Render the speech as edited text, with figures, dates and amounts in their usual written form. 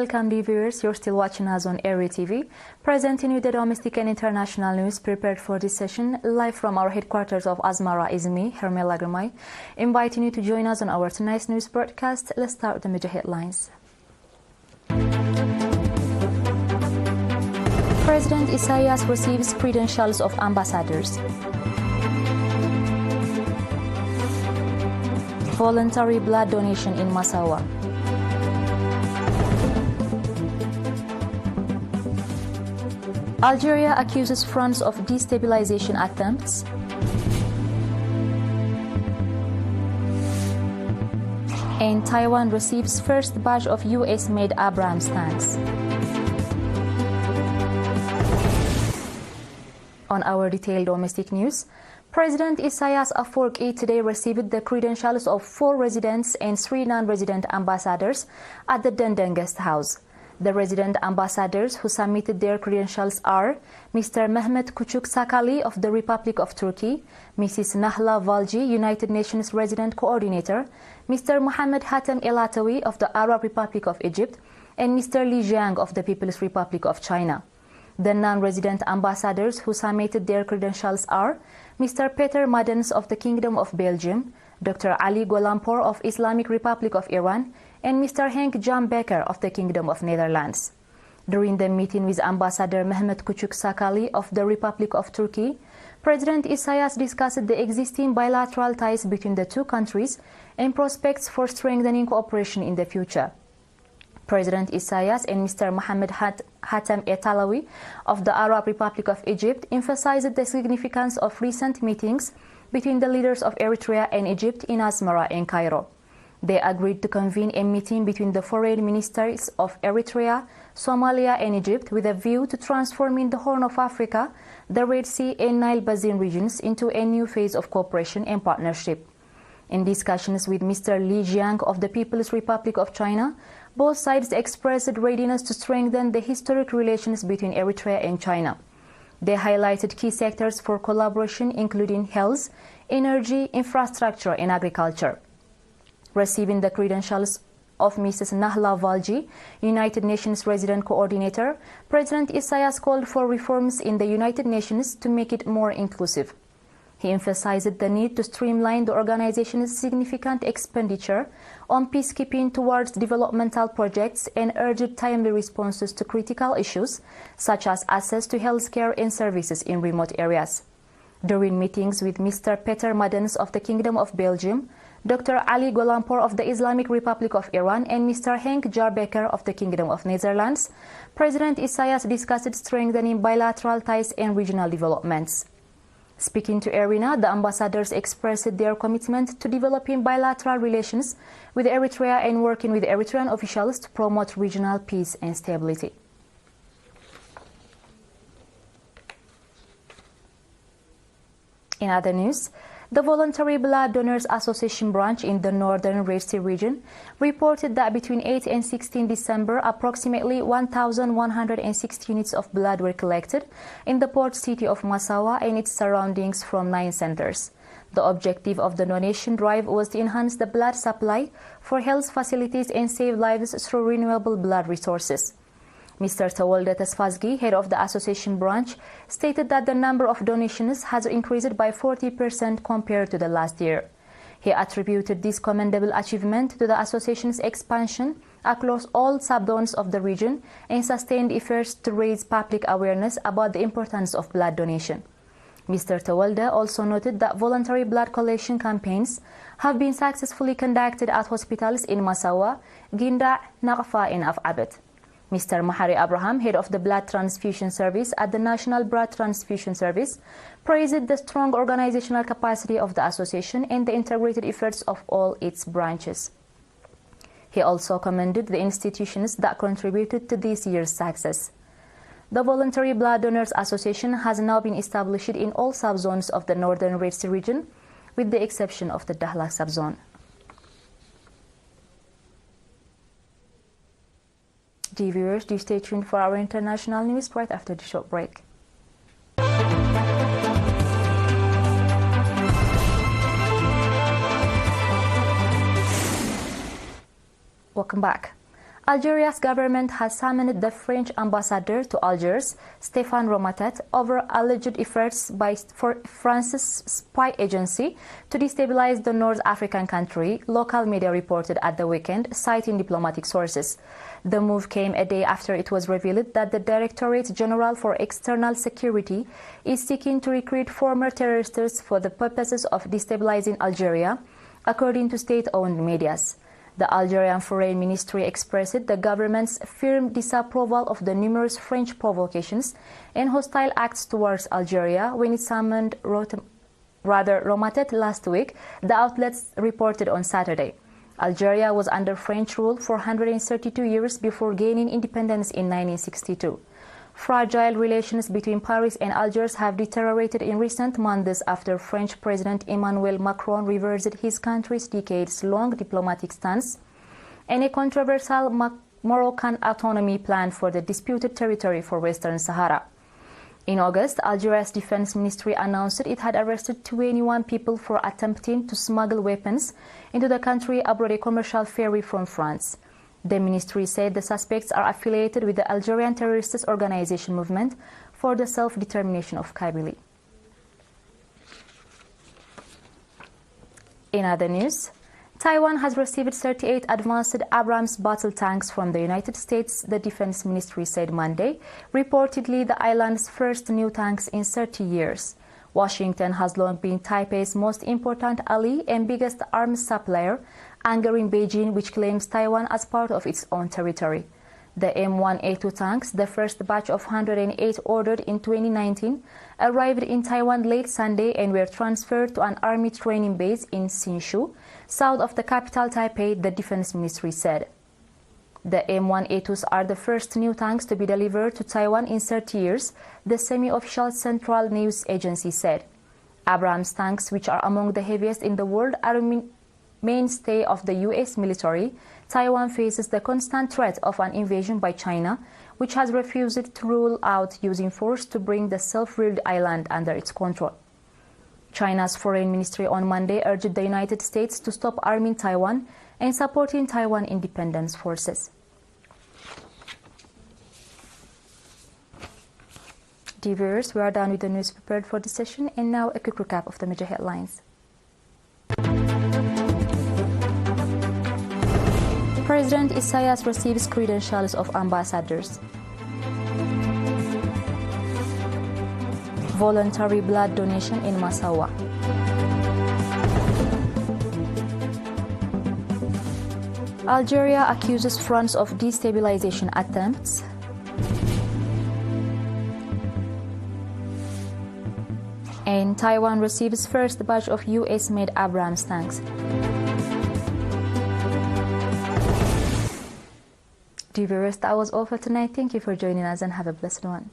Welcome, dear viewers. You're still watching us on ERi-TV, presenting you the domestic and international news prepared for this session. Live from our headquarters of Asmara is me, Hermela Gramay, inviting you to join us on our tonight's news broadcast. Let's start with the major headlines. President Isaias receives credentials of ambassadors. Voluntary blood donation in Massawa. Algeria accuses France of destabilization attempts. And Taiwan receives first batch of US-made Abrams tanks. On our detailed domestic news, President Isaias Afwerki today received the credentials of 4 residents and 3 non-resident ambassadors at the Denden Guest House. The resident ambassadors who submitted their credentials are Mr. Mehmet Küçük Sakali of the Republic of Turkey, Mrs. Nahla Valci, United Nations Resident Coordinator, Mr. Mohammed Hatem Elatawi of the Arab Republic of Egypt, and Mr. Li Jiang of the People's Republic of China. The non-resident ambassadors who submitted their credentials are Mr. Peter Madens of the Kingdom of Belgium, Dr. Ali Golampor of Islamic Republic of Iran, and Mr. Henk Jan Becker of the Kingdom of Netherlands. During the meeting with Ambassador Mehmet Küçük Sakali of the Republic of Turkey, President Isaias discussed the existing bilateral ties between the two countries and prospects for strengthening cooperation in the future. President Isaias and Mr. Mohammed Hatem Elatawi of the Arab Republic of Egypt emphasized the significance of recent meetings between the leaders of Eritrea and Egypt in Asmara and Cairo. They agreed to convene a meeting between the foreign ministers of Eritrea, Somalia and Egypt with a view to transforming the Horn of Africa, the Red Sea and Nile Basin regions into a new phase of cooperation and partnership. In discussions with Mr. Li Jiang of the People's Republic of China, both sides expressed readiness to strengthen the historic relations between Eritrea and China. They highlighted key sectors for collaboration including health, energy, infrastructure and agriculture. Receiving the credentials of Mrs. Nahla Valci, United Nations Resident Coordinator, President Isaias called for reforms in the United Nations to make it more inclusive. He emphasized the need to streamline the organization's significant expenditure on peacekeeping towards developmental projects and urged timely responses to critical issues such as access to healthcare and services in remote areas. During meetings with Mr. Peter Madens of the Kingdom of Belgium, Dr. Ali Golampor of the Islamic Republic of Iran and Mr. Henk Jan Becker of the Kingdom of Netherlands, President Isaias discussed strengthening bilateral ties and regional developments. Speaking to ERINA, the ambassadors expressed their commitment to developing bilateral relations with Eritrea and working with Eritrean officials to promote regional peace and stability. In other news, the Voluntary Blood Donors Association branch in the northern Red Sea region reported that between 8 and 16 December, approximately 1,160 units of blood were collected in the port city of Massawa and its surroundings from 9 centers. The objective of the donation drive was to enhance the blood supply for health facilities and save lives through renewable blood resources. Mr. Tewolde Tesfazgi, head of the association branch, stated that the number of donations has increased by 40% compared to the last year. He attributed this commendable achievement to the association's expansion across all subzones of the region and sustained efforts to raise public awareness about the importance of blood donation. Mr. Tewolde also noted that voluntary blood collection campaigns have been successfully conducted at hospitals in Massawa, Ginda, Naqfa and Afabet. Mr. Mahari Abraham, head of the Blood Transfusion Service at the National Blood Transfusion Service, praised the strong organizational capacity of the association and the integrated efforts of all its branches. He also commended the institutions that contributed to this year's success. The Voluntary Blood Donors Association has now been established in all subzones of the northern Red Sea region, with the exception of the Dahlak subzone. Dear viewers, do stay tuned for our international news right after the short break. Welcome back. Algeria's government has summoned the French ambassador to Algiers, Stéphane Romatet, over alleged efforts by France's spy agency to destabilize the North African country, local media reported at the weekend, citing diplomatic sources. The move came a day after it was revealed that the Directorate General for External Security is seeking to recruit former terrorists for the purposes of destabilizing Algeria, according to state-owned medias. The Algerian Foreign Ministry expressed the government's firm disapproval of the numerous French provocations and hostile acts towards Algeria when it summoned Romatet last week, the outlets reported on Saturday. Algeria was under French rule for 132 years before gaining independence in 1962. Fragile relations between Paris and Algiers have deteriorated in recent months after French President Emmanuel Macron reversed his country's decades-long diplomatic stance and a controversial Moroccan autonomy plan for the disputed territory for Western Sahara. In August, Algeria's defense ministry announced it had arrested 21 people for attempting to smuggle weapons into the country aboard a commercial ferry from France. The ministry said the suspects are affiliated with the Algerian terrorist organization Movement for the Self-Determination of Kabylie. In other news, Taiwan has received 38 advanced Abrams battle tanks from the United States, the Defense Ministry said Monday, reportedly the island's first new tanks in 30 years. Washington has long been Taipei's most important ally and biggest arms supplier, angering Beijing, which claims Taiwan as part of its own territory. The M1A2 tanks, the first batch of 108 ordered in 2019, arrived in Taiwan late Sunday and were transferred to an army training base in Hsinchu, south of the capital Taipei, the Defense Ministry said. The M1A2s are the first new tanks to be delivered to Taiwan in 30 years, the semi-official Central News Agency said. Abrams tanks, which are among the heaviest in the world, are a mainstay of the U.S. military. Taiwan faces the constant threat of an invasion by China, which has refused to rule out using force to bring the self-ruled island under its control. China's foreign ministry on Monday urged the United States to stop arming Taiwan and supporting Taiwan independence forces. Dear viewers, we are done with the news prepared for this session, and now a quick recap of the major headlines. President Isaias receives credentials of ambassadors. Voluntary blood donation in Massawa. Algeria accuses France of destabilization attempts. And Taiwan receives first batch of US-made Abrams tanks. Dear viewers, that was all for tonight. Thank you for joining us and have a blessed one.